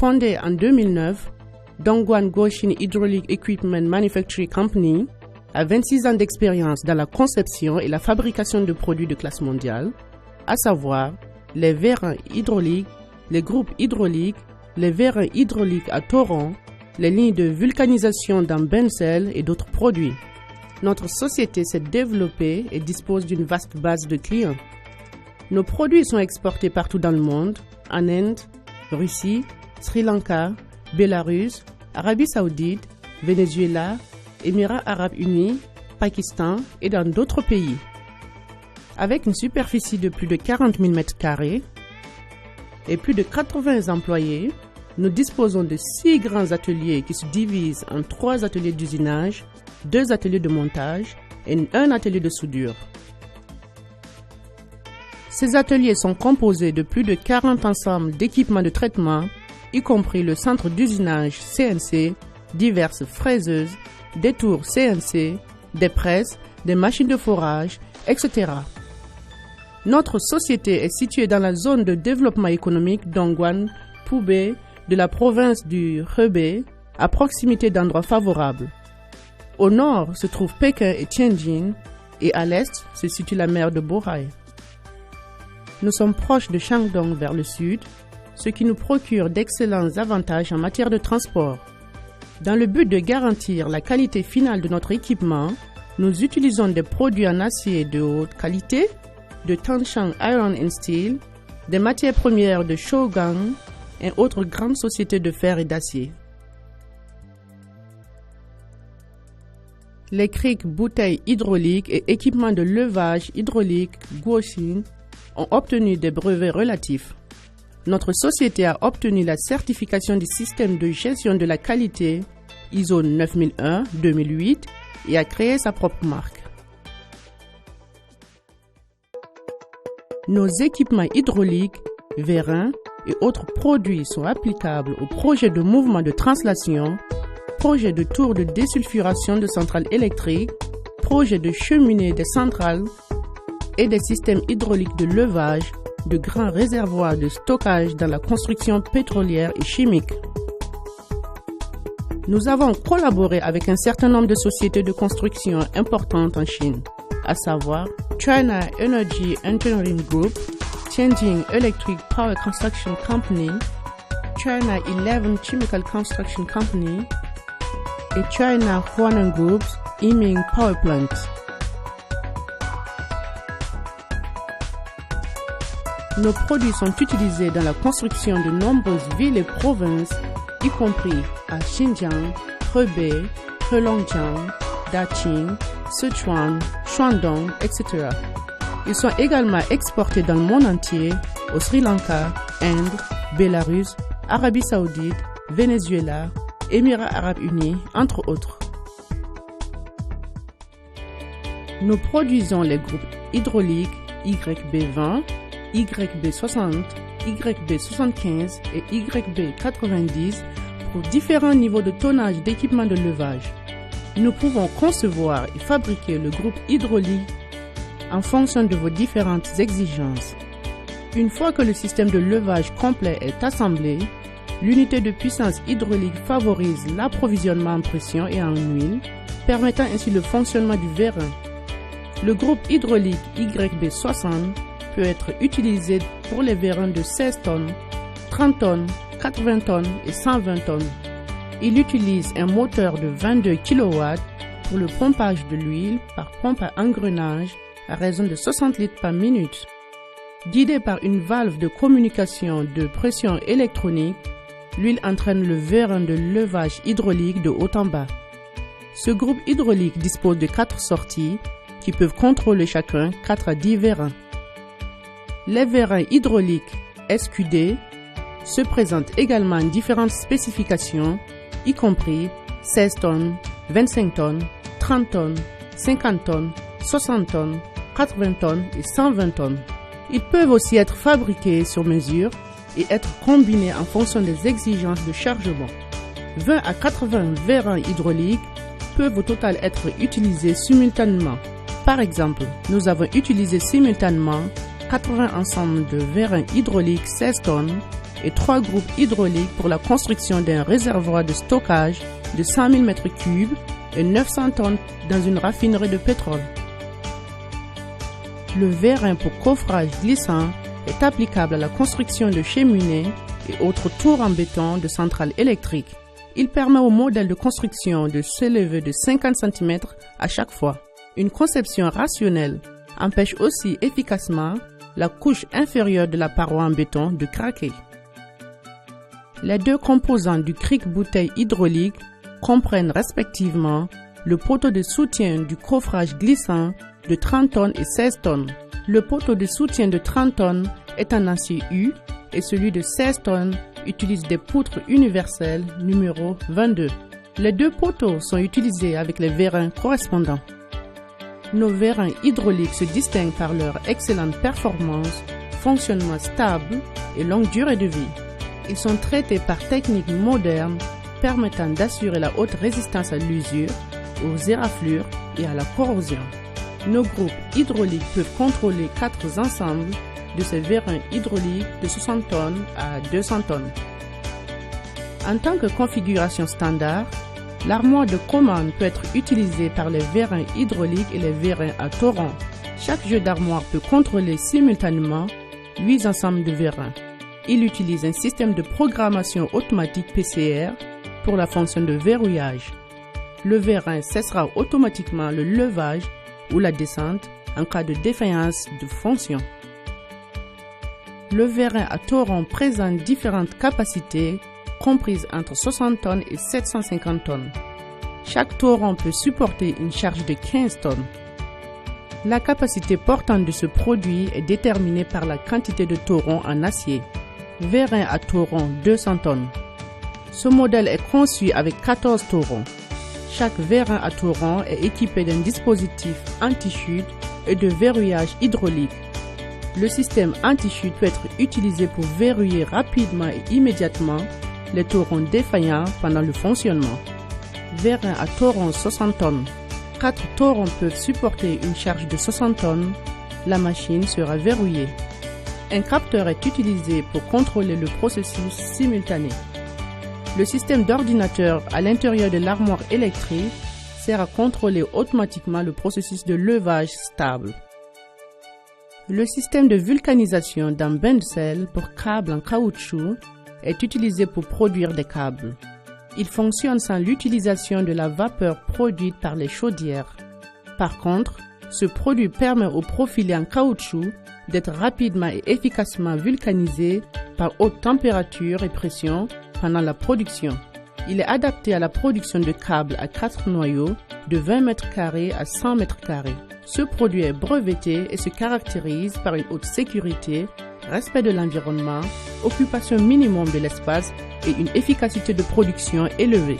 Fondée en 2009, Dongguan Guoxin Hydraulic Equipment Manufacturing Company a 26 ans d'expérience dans la conception et la fabrication de produits de classe mondiale, à savoir les vérins hydrauliques, les groupes hydrauliques, les vérins hydrauliques à torrent, les lignes de vulcanisation dans Benzel et d'autres produits. Notre société s'est développée et dispose d'une vaste base de clients. Nos produits sont exportés partout dans le monde, en Inde, Russie, Sri Lanka, Bélarus, Arabie Saoudite, Venezuela, Émirats Arabes Unis, Pakistan et dans d'autres pays. Avec une superficie de plus de 40 000 m² et plus de 80 employés, nous disposons de 6 grands ateliers qui se divisent en 3 ateliers d'usinage, 2 ateliers de montage et 1 atelier de soudure. Ces ateliers sont composés de plus de 40 ensembles d'équipements de traitement, y compris le centre d'usinage CNC, diverses fraiseuses, des tours CNC, des presses, des machines de forage, etc. Notre société est située dans la zone de développement économique Dongguan Pubei de la province du Hebei, à proximité d'endroits favorables. Au nord se trouvent Pékin et Tianjin, et à l'est se situe la mer de Bohai. Nous sommes proches de Shandong vers le sud, ce qui nous procure d'excellents avantages en matière de transport. Dans le but de garantir la qualité finale de notre équipement, nous utilisons des produits en acier de haute qualité, de Tangshan Iron and Steel, des matières premières de Shougang et autres grandes sociétés de fer et d'acier. Les criques, bouteilles hydrauliques et équipements de levage hydraulique Guoxin ont obtenu des brevets relatifs. Notre société a obtenu la certification du système de gestion de la qualité ISO 9001-2008 et a créé sa propre marque. Nos équipements hydrauliques, vérins et autres produits sont applicables aux projets de mouvement de translation, projets de tours de désulfuration de centrales électriques, projets de cheminées des centrales et des systèmes hydrauliques de levage, de grands réservoirs de stockage dans la construction pétrolière et chimique. Nous avons collaboré avec un certain nombre de sociétés de construction importantes en Chine, à savoir China Energy Engineering Group, Tianjin Electric Power Construction Company, China 11 Chemical Construction Company et China Huanan Group's Yiming Power Plant. Nos produits sont utilisés dans la construction de nombreuses villes et provinces, y compris à Xinjiang, Hebei, Heilongjiang, Daqing, Sichuan, Shandong, etc. Ils sont également exportés dans le monde entier, au Sri Lanka, Inde, Bélarus, Arabie Saoudite, Venezuela, Émirats Arabes Unis, entre autres. Nous produisons les groupes hydrauliques YB20, YB60, YB75 et YB90 pour différents niveaux de tonnage d'équipements de levage. Nous pouvons concevoir et fabriquer le groupe hydraulique en fonction de vos différentes exigences. Une fois que le système de levage complet est assemblé, l'unité de puissance hydraulique favorise l'approvisionnement en pression et en huile, permettant ainsi le fonctionnement du vérin. Le groupe hydraulique YB60 peut être utilisé pour les vérins de 16 tonnes, 30 tonnes, 80 tonnes et 120 tonnes. Il utilise un moteur de 22 kW pour le pompage de l'huile par pompe à engrenage à raison de 60 litres par minute. Guidé par une valve de communication de pression électronique, l'huile entraîne le vérin de levage hydraulique de haut en bas. Ce groupe hydraulique dispose de 4 sorties qui peuvent contrôler chacun 4 à 10 vérins. Les vérins hydrauliques SQD se présentent également en différentes spécifications, y compris 16 tonnes, 25 tonnes, 30 tonnes, 50 tonnes, 60 tonnes, 80 tonnes et 120 tonnes. Ils peuvent aussi être fabriqués sur mesure et être combinés en fonction des exigences de chargement. 20 à 80 vérins hydrauliques peuvent au total être utilisés simultanément. Par exemple, nous avons utilisé simultanément 80 ensembles de vérins hydrauliques 16 tonnes et 3 groupes hydrauliques pour la construction d'un réservoir de stockage de 100 000 m3 et 900 tonnes dans une raffinerie de pétrole. Le vérin pour coffrage glissant est applicable à la construction de cheminées et autres tours en béton de centrales électriques. Il permet au modèle de construction de s'élever de 50 cm à chaque fois. Une conception rationnelle empêche aussi efficacement la couche inférieure de la paroi en béton de craquer. Les 2 composants du cric-bouteille hydraulique comprennent respectivement le poteau de soutien du coffrage glissant de 30 tonnes et 16 tonnes. Le poteau de soutien de 30 tonnes est en acier U et celui de 16 tonnes utilise des poutres universelles numéro 22. Les 2 poteaux sont utilisés avec les vérins correspondants. Nos vérins hydrauliques se distinguent par leur excellente performance, fonctionnement stable et longue durée de vie. Ils sont traités par techniques modernes permettant d'assurer la haute résistance à l'usure, aux éraflures et à la corrosion. Nos groupes hydrauliques peuvent contrôler 4 ensembles de ces vérins hydrauliques de 60 tonnes à 200 tonnes. En tant que configuration standard, l'armoire de commande peut être utilisée par les vérins hydrauliques et les vérins à torrent. Chaque jeu d'armoire peut contrôler simultanément 8 ensembles de vérins. Il utilise un système de programmation automatique PCR pour la fonction de verrouillage. Le vérin cessera automatiquement le levage ou la descente en cas de défaillance de fonction. Le vérin à torrent présente différentes capacités comprises entre 60 tonnes et 750 tonnes. Chaque torrent peut supporter une charge de 15 tonnes. La capacité portante de ce produit est déterminée par la quantité de torrent en acier. Vérin à torrent 200 tonnes. Ce modèle est conçu avec 14 torrents. Chaque vérin à torrent est équipé d'un dispositif anti-chute et de verrouillage hydraulique. Le système anti-chute peut être utilisé pour verrouiller rapidement et immédiatement les torrents défaillants pendant le fonctionnement. Vérin à torrent 60 tonnes. 4 torrents peuvent supporter une charge de 60 tonnes. La machine sera verrouillée. Un capteur est utilisé pour contrôler le processus simultané. Le système d'ordinateur à l'intérieur de l'armoire électrique sert à contrôler automatiquement le processus de levage stable. Le système de vulcanisation d'un bain de sel pour câbles en caoutchouc est utilisé pour produire des câbles. Il fonctionne sans l'utilisation de la vapeur produite par les chaudières. Par contre, ce produit permet au profilé en caoutchouc d'être rapidement et efficacement vulcanisé par haute température et pression pendant la production. Il est adapté à la production de câbles à 4 noyaux de 20 m² à 100 m². Ce produit est breveté et se caractérise par une haute sécurité, respect de l'environnement, occupation minimum de l'espace et une efficacité de production élevée.